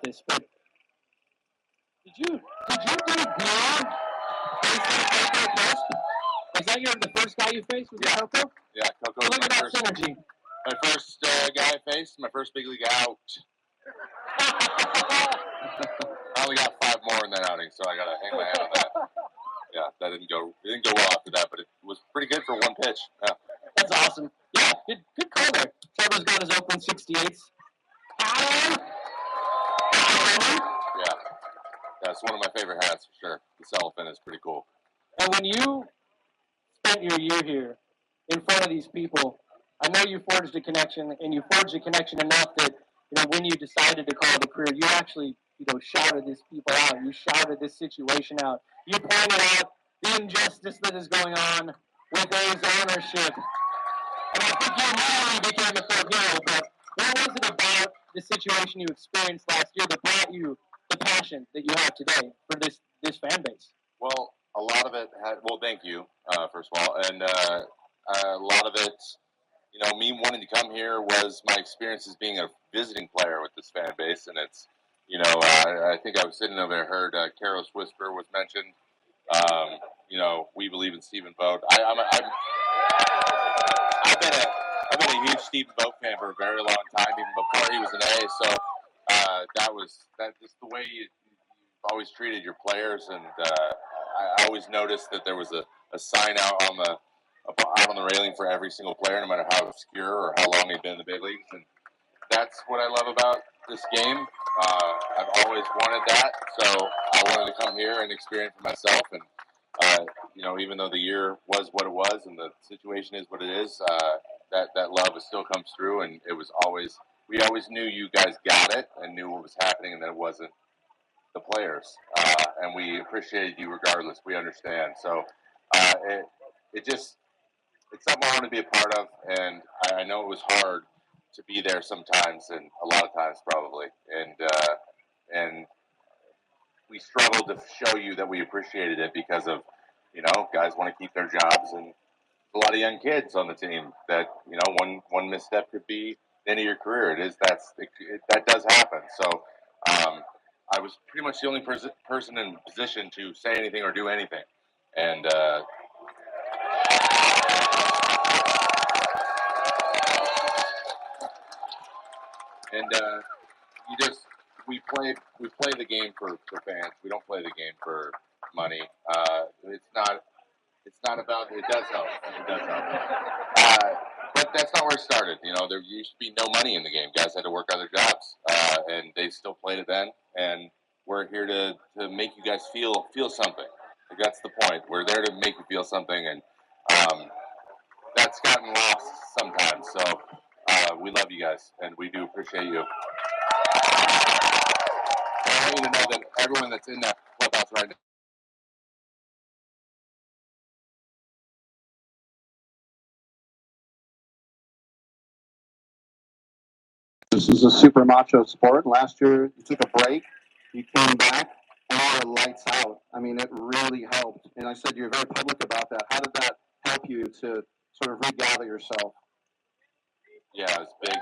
this, but did you do beyond facing Coco first? Was that the first guy you faced? Was it Coco? Yeah, Coco. Look at that synergy. My first guy I faced, my first big league out. I only got 5 more in that outing, so I gotta hang my head on that. Yeah, that didn't go well after that, but it was pretty good for one pitch. Yeah. That's awesome. Yeah, good call there. Trevor's got his Oakland 68s. Yeah, that's one of my favorite hats for sure. The cellophane is pretty cool. And when you spent your year here in front of these people, I know you forged a connection, and you forged a connection enough that, when you decided to call it a career, you actually, shouted these people out. You shouted this situation out. You pointed out the injustice that is going on with A's ownership. And I think you immediately became a third hero, but what was it about the situation you experienced last year that brought you the passion that you have today for this fan base? Well, a lot of it thank you, first of all. And a lot of it, me wanting to come here was my experience as being a visiting player with this fan base. And it's, I think I was sitting over there, heard Carol's Whisper was mentioned. We believe in Stephen Vogt. I've been a huge Stephen Vogt fan for a very long time, even before he was an A. So that's just the way you've always treated your players. And I always noticed that there was a sign out on the railing for every single player, no matter how obscure or how long they've been in the big leagues. And that's what I love about this game. I've always wanted that, so I wanted to come here and experience it myself. And even though the year was what it was and the situation is what it is, that love still comes through. And we always knew you guys got it and knew what was happening, and that it wasn't the players. And we appreciated you regardless. We understand. So it's something I want to be a part of, and I know it was hard to be there sometimes, and a lot of times probably, and we struggled to show you that we appreciated it because of, guys want to keep their jobs, and a lot of young kids on the team that, one misstep could be the end of your career. That does happen. So I was pretty much the only person in position to say anything or do anything, and we play the game for fans. We don't play the game for money. It's not about. It does help. But that's not where it started. There used to be no money in the game. Guys had to work other jobs, and they still played it then. And we're here to make you guys feel something. That's the point. We're there to make you feel something, and that's gotten lost sometimes. So we love you guys, and we do appreciate you. I want you to know that everyone that's in that clubhouse right now. This is a super macho sport. Last year, you took a break, you came back, and all the lights out. I mean, it really helped. And I said you're very public about that. How did that help you to sort of regather yourself? Yeah, it was big.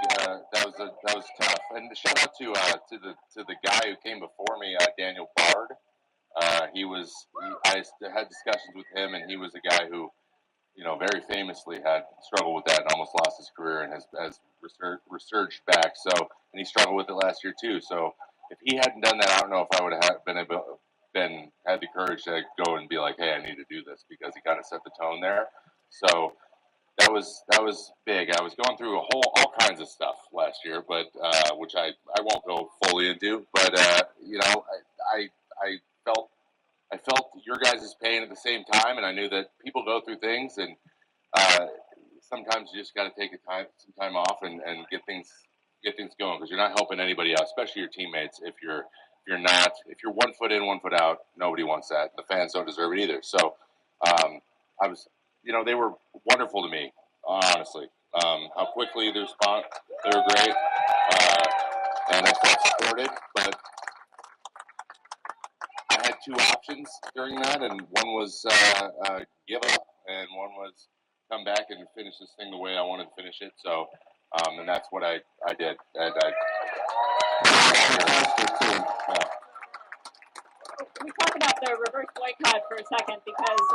That was tough. And shout out to the guy who came before me, Daniel Bard. I had discussions with him, and he was a guy who, very famously had struggled with that and almost lost his career and has resurged back. So, and he struggled with it last year too. So, if he hadn't done that, I don't know if I would have had the courage to go and be like, hey, I need to do this, because he kind of set the tone there. So that was big. I was going through all kinds of stuff last year, but which I won't go fully into. But I felt your guys' pain at the same time, and I knew that people go through things, and sometimes you just got to take some time off and get things going, because you're not helping anybody else, especially your teammates. If you're 1 foot in, 1 foot out, nobody wants that. The fans don't deserve it either. So they were wonderful to me, honestly. How quickly they respond, they were great, and I felt supported, but I had 2 options during that, and one was give up, and one was come back and finish this thing the way I wanted to finish it. So, and that's what I did. And the reverse boycott for a second because it's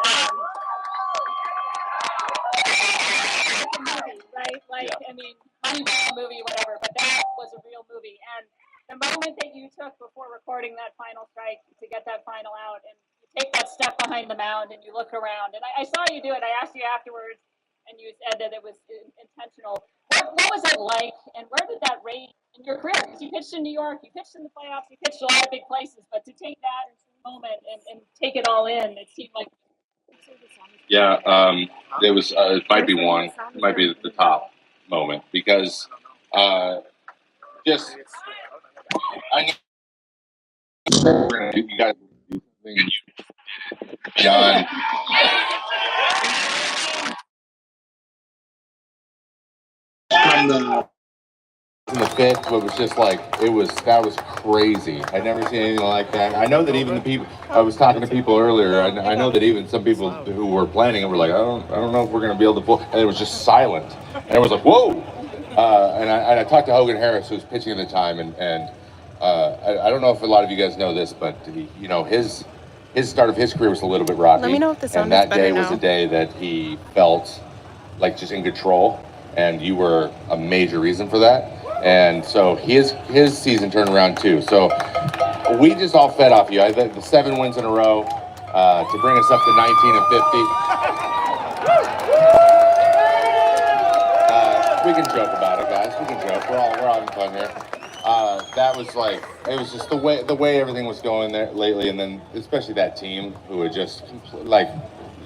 a movie, right? Like, yeah. I mean, Hollywood movie, whatever, but that was a real movie. And the moment that you took before recording that final strike to get that final out, and you take that step behind the mound and you look around, and I saw you do it. I asked you afterwards, and you said that it was intentional. What was it like, and where did that rate in your career? Because you pitched in New York, you pitched in the playoffs, you pitched a lot of big places, but to take that moment and take it all in, it seemed like. Yeah, it was. It might be one. It might be the top moment because just I know you guys beyond. In the fifth, it was just like that was crazy. I'd never seen anything like that. I know that even the people I was talking to people earlier. I know that even some people who were planning it were like, I don't know if we're gonna be able to pull. And it was just silent, and it was like, whoa. And I talked to Hogan Harris, who was pitching at the time, and I don't know if a lot of you guys know this, but his start of his career was a little bit rocky. Let me know if the sound and is that day better was now. a day that he felt like just in control, and you were a major reason for that. And so his season turned around too. So we just all fed off you. I think the 7 wins in a row to bring us up to 19 and 50. We can joke about it, guys. We can joke. We're all having fun here. That was like, it was just the way everything was going there lately, and then especially that team who had just like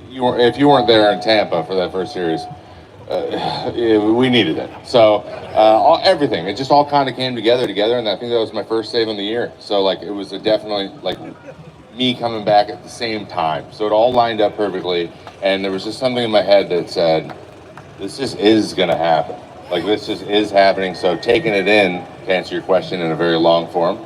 if you weren't there in Tampa for that first series. We needed it. So everything, it just all kind of came together, and I think that was my first save in the year. So like it was definitely like me coming back at the same time. So it all lined up perfectly, and there was just something in my head that said, this just is gonna happen. Like this just is happening. So taking it in, to answer your question in a very long form,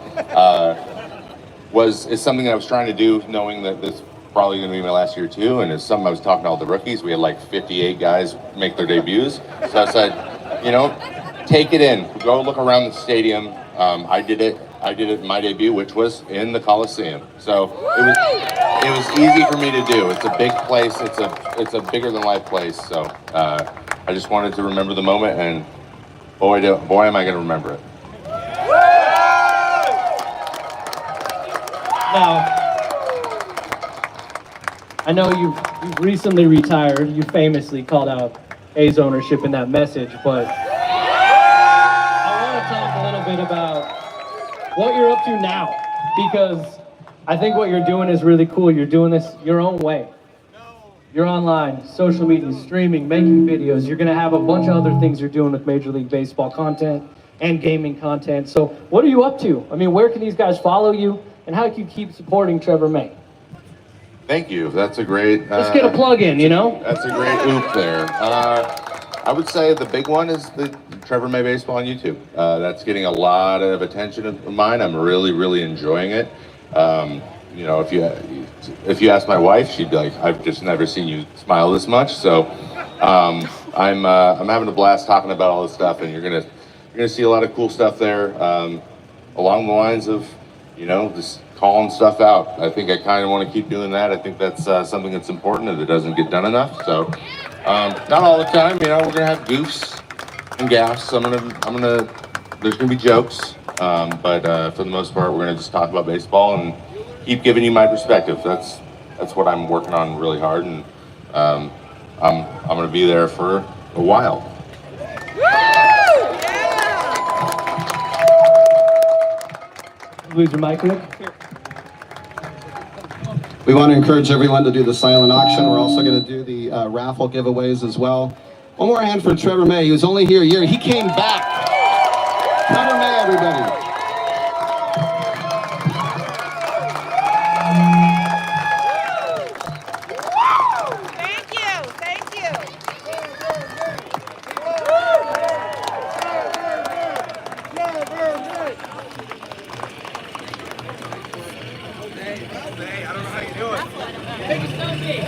is something that I was trying to do, knowing that this probably going to be my last year too, and it's something I was talking to all the rookies. We had like 58 guys make their debuts, so I said, take it in, go look around the stadium. I did it in my debut, which was in the Coliseum, so it was easy for me to do. It's a big place, it's a bigger than life place, so I just wanted to remember the moment, and boy am I going to remember it. Now, I know you've recently retired. You famously called out A's ownership in that message, but I want to talk a little bit about what you're up to now, because I think what you're doing is really cool. You're doing this your own way. You're online, social media, streaming, making videos. You're going to have a bunch of other things you're doing with Major League Baseball content and gaming content. So what are you up to? I mean, where can these guys follow you, and how can you keep supporting Trevor May? Thank you. That's a great... Let's get a plug in, you know? That's a great oop there. I would say the big one is the Trevor May Baseball on YouTube. That's getting a lot of attention of mine. I'm really, really enjoying it. If you ask my wife, she'd be like, I've just never seen you smile this much. So I'm having a blast talking about all this stuff, and you're gonna see a lot of cool stuff there, along the lines of, just calling stuff out. I think I kind of want to keep doing that. I think that's something that's important and it doesn't get done enough. So not all the time, we're gonna have goofs and gaffes. There's gonna be jokes, but for the most part, we're gonna just talk about baseball and keep giving you my perspective. That's what I'm working on really hard, and I'm gonna be there for a while. Lose your mic, Rick. We want to encourage everyone to do the silent auction. We're also going to do the raffle giveaways as well. One more hand for Trevor May. He was only here a year. He came back. Trevor May, everybody. Thank you. Thank you. I don't know how you do it. Take a selfie.